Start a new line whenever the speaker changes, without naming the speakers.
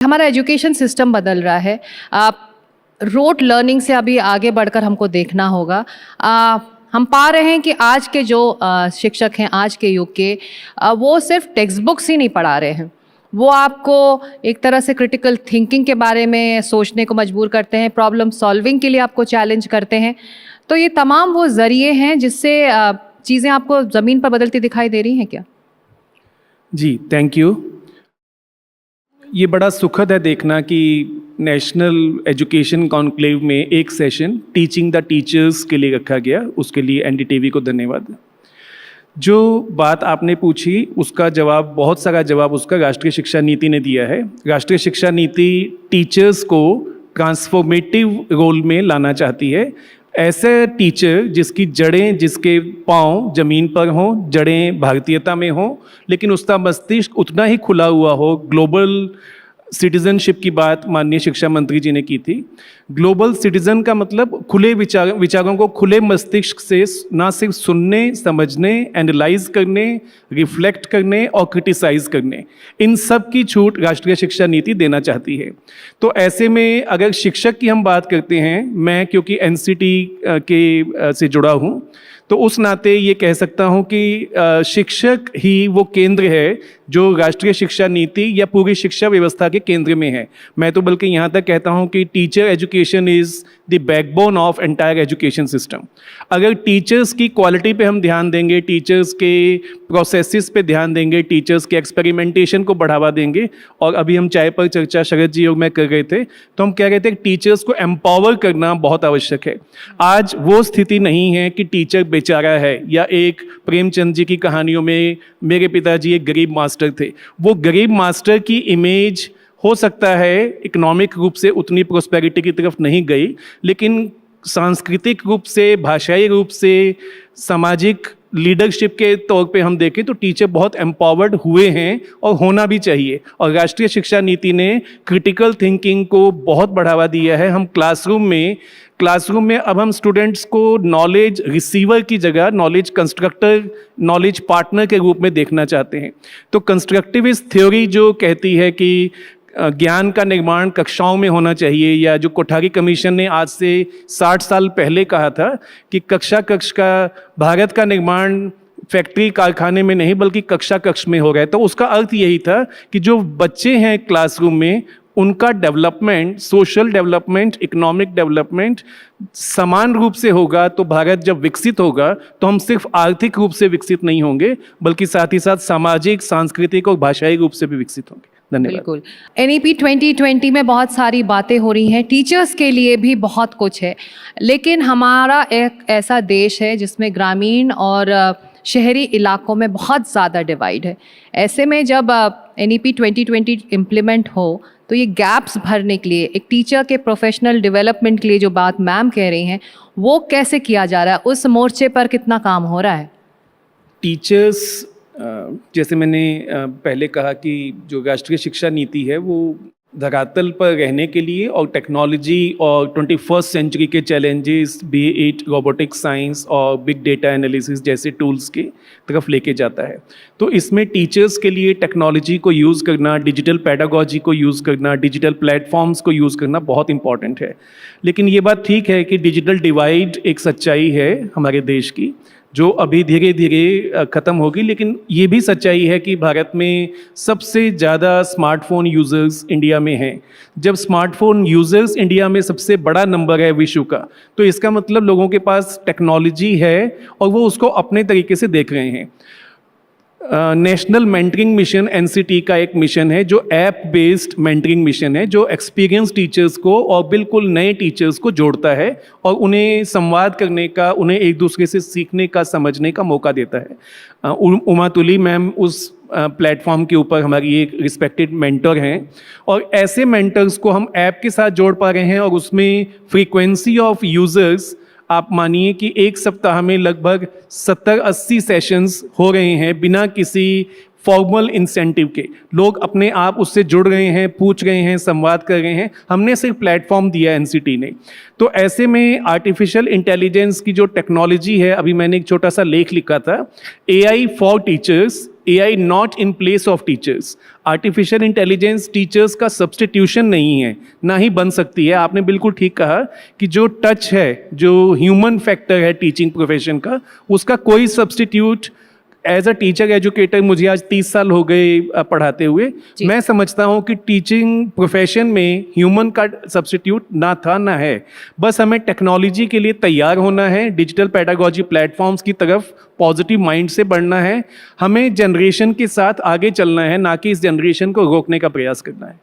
हमारा education system बदल रहा है। रोट लर्निंग से अभी आगे बढ़कर हमको देखना होगा। हम पा रहे हैं कि आज के जो शिक्षक हैं आज के युग के, वो सिर्फ टेक्स्ट बुक्स ही नहीं पढ़ा रहे हैं, वो आपको एक तरह से क्रिटिकल थिंकिंग के बारे में सोचने को मजबूर करते हैं, प्रॉब्लम सॉल्विंग के लिए आपको चैलेंज करते हैं। तो ये तमाम वो ज़रिए हैं जिससे चीज़ें आपको ज़मीन पर बदलती दिखाई दे रही हैं क्या?
जी, थैंक यू। ये बड़ा सुखद है देखना कि नेशनल एजुकेशन कॉन्क्लेव में एक सेशन टीचिंग द टीचर्स के लिए रखा गया, उसके लिए एनडीटीवी को धन्यवाद। जो बात आपने पूछी उसका जवाब, बहुत सारा जवाब उसका राष्ट्रीय शिक्षा नीति ने दिया है। राष्ट्रीय शिक्षा नीति टीचर्स को ट्रांसफॉर्मेटिव रोल में लाना चाहती है। ऐसे टीचर जिसकी जड़ें, जिसके पांव ज़मीन पर हों, जड़ें भारतीयता में हों, लेकिन उसका मस्तिष्क उतना ही खुला हुआ हो। ग्लोबल सिटीजनशिप की बात माननीय शिक्षा मंत्री जी ने की थी। ग्लोबल सिटीजन का मतलब खुले विचारों को खुले मस्तिष्क से ना सिर्फ सुनने, समझने, एनालाइज करने, रिफ्लेक्ट करने और क्रिटिसाइज करने, इन सब की छूट राष्ट्रीय शिक्षा नीति देना चाहती है। तो ऐसे में अगर शिक्षक की हम बात करते हैं, मैं क्योंकि एनसीटी के से जुड़ा हूँ, तो उस नाते ये कह सकता हूँ कि शिक्षक ही वो केंद्र है जो राष्ट्रीय शिक्षा नीति या पूरी शिक्षा व्यवस्था के केंद्र में है। मैं तो बल्कि यहाँ तक कहता हूँ कि teacher education is the backbone of entire education system. अगर टीचर्स की क्वालिटी पे हम ध्यान देंगे, टीचर्स के प्रोसेसेस पे ध्यान देंगे, टीचर्स के एक्सपेरिमेंटेशन को बढ़ावा देंगे, और अभी हम चाय पर चर्चा शरद जी और मैं कर रहे थे, तो हम कह रहे थे कि टीचर्स को एम्पावर करना बहुत आवश्यक है। आज वो स्थिति नहीं है कि टीचर बेचारा है, या एक प्रेमचंद जी की कहानियों में मेरे पिताजी एक गरीब मास्टर थे, वो गरीब मास्टर की इमेज हो सकता है इकोनॉमिक रूप से उतनी प्रोस्पेरिटी की तरफ नहीं गई, लेकिन सांस्कृतिक रूप से, भाषाई रूप से, सामाजिक लीडरशिप के तौर पे हम देखें तो टीचर बहुत एम्पावर्ड हुए हैं और होना भी चाहिए। और राष्ट्रीय शिक्षा नीति ने क्रिटिकल थिंकिंग को बहुत बढ़ावा दिया है। हम क्लासरूम में अब हम स्टूडेंट्स को नॉलेज रिसीवर की जगह नॉलेज कंस्ट्रक्टर, नॉलेज पार्टनर के रूप में देखना चाहते हैं। तो कंस्ट्रक्टिविस्ट थ्योरी जो कहती है कि ज्ञान का निर्माण कक्षाओं में होना चाहिए, या जो कोठारी कमीशन ने आज से 60 साल पहले कहा था कि कक्षा का भारत का निर्माण फैक्ट्री कारखाने में नहीं बल्कि कक्ष में हो रहा है, तो उसका अर्थ यही था कि जो बच्चे हैं क्लासरूम में उनका development, social development, economic development समान रूप से होगा। तो भारत जब विकसित होगा तो हम सिर्फ आर्थिक रूप से विकसित नहीं होंगे बल्कि साथ ही साथ सामाजिक, सांस्कृतिक और भाषाई रूप से भी विकसित होंगे। धन्यवाद।
बिल्कुल। NEP 2020 में बहुत सारी बातें हो रही हैं, टीचर्स के लिए भी बहुत कुछ है, लेकिन हमारा एक ऐसा देश है जिसमें ग्रामीण और शहरी इलाकों में बहुत ज़्यादा डिवाइड है। ऐसे में जब NEP 2020 इम्प्लीमेंट हो तो ये गैप्स भरने के लिए, एक टीचर के प्रोफेशनल डेवलपमेंट के लिए जो बात मैम कह रही हैं, वो कैसे किया जा रहा है? उस मोर्चे पर कितना काम हो रहा है?
टीचर्स, जैसे मैंने पहले कहा कि जो राष्ट्रीय शिक्षा नीति है वो धरातल पर रहने के लिए और टेक्नोलॉजी और 21st सेंचुरी के challenges, B it robotics science और बिग डेटा एनालिसिस जैसे टूल्स की तरफ लेके जाता है। तो इसमें टीचर्स के लिए टेक्नोलॉजी को यूज़ करना, डिजिटल पेडागोजी को यूज़ करना, डिजिटल प्लेटफॉर्म्स को यूज़ करना बहुत इंपॉर्टेंट है। लेकिन ये बात ठीक है कि डिजिटल डिवाइड एक सच्चाई है हमारे देश की, जो अभी धीरे धीरे ख़त्म होगी। लेकिन ये भी सच्चाई है कि भारत में सबसे ज़्यादा स्मार्टफोन यूज़र्स इंडिया में हैं। जब स्मार्टफोन यूज़र्स इंडिया में सबसे बड़ा नंबर है विश्व का, तो इसका मतलब लोगों के पास टेक्नोलॉजी है और वो उसको अपने तरीके से देख रहे हैं। नेशनल मेंटरिंग मिशन NCT का एक मिशन है जो ऐप बेस्ड मेंटरिंग मिशन है, जो एक्सपीरियंस टीचर्स को और बिल्कुल नए टीचर्स को जोड़ता है और उन्हें संवाद करने का, उन्हें एक दूसरे से सीखने का, समझने का मौका देता है। उमा तुली मैम उस प्लेटफॉर्म के ऊपर हमारी एक रिस्पेक्टेड मेंटर हैं, और ऐसे मेंटर्स को हम ऐप के साथ जोड़ पा रहे हैं। और उसमें फ्रीक्वेंसी ऑफ यूज़र्स, आप मानिए कि एक सप्ताह में लगभग 70-80 सेशंस हो रहे हैं बिना किसी फॉर्मल इंसेंटिव के। लोग अपने आप उससे जुड़ रहे हैं, पूछ रहे हैं, संवाद कर रहे हैं। हमने सिर्फ प्लेटफॉर्म दिया NCT ने। तो ऐसे में आर्टिफिशियल इंटेलिजेंस की जो टेक्नोलॉजी है, अभी मैंने एक छोटा सा लेख लिखा था, AI for teachers, AI not in place of teachers. Artificial intelligence teachers का सब्स्टिट्यूशन नहीं है, ना ही बन सकती है। आपने बिल्कुल ठीक कहा कि जो टच है, जो ह्यूमन फैक्टर है टीचिंग प्रोफेशन का, उसका कोई substitute as a teacher educator, मुझे आज 30 साल हो गए पढ़ाते हुए, मैं समझता हूँ कि टीचिंग प्रोफेशन में ह्यूमन का सब्स्टिट्यूट ना था ना है। बस हमें टेक्नोलॉजी के लिए तैयार होना है, डिजिटल पेडागोजी प्लेटफॉर्म्स की तरफ पॉजिटिव माइंड से बढ़ना है, हमें जनरेशन के साथ आगे चलना है, ना कि इस जनरेशन को रोकने का प्रयास करना है।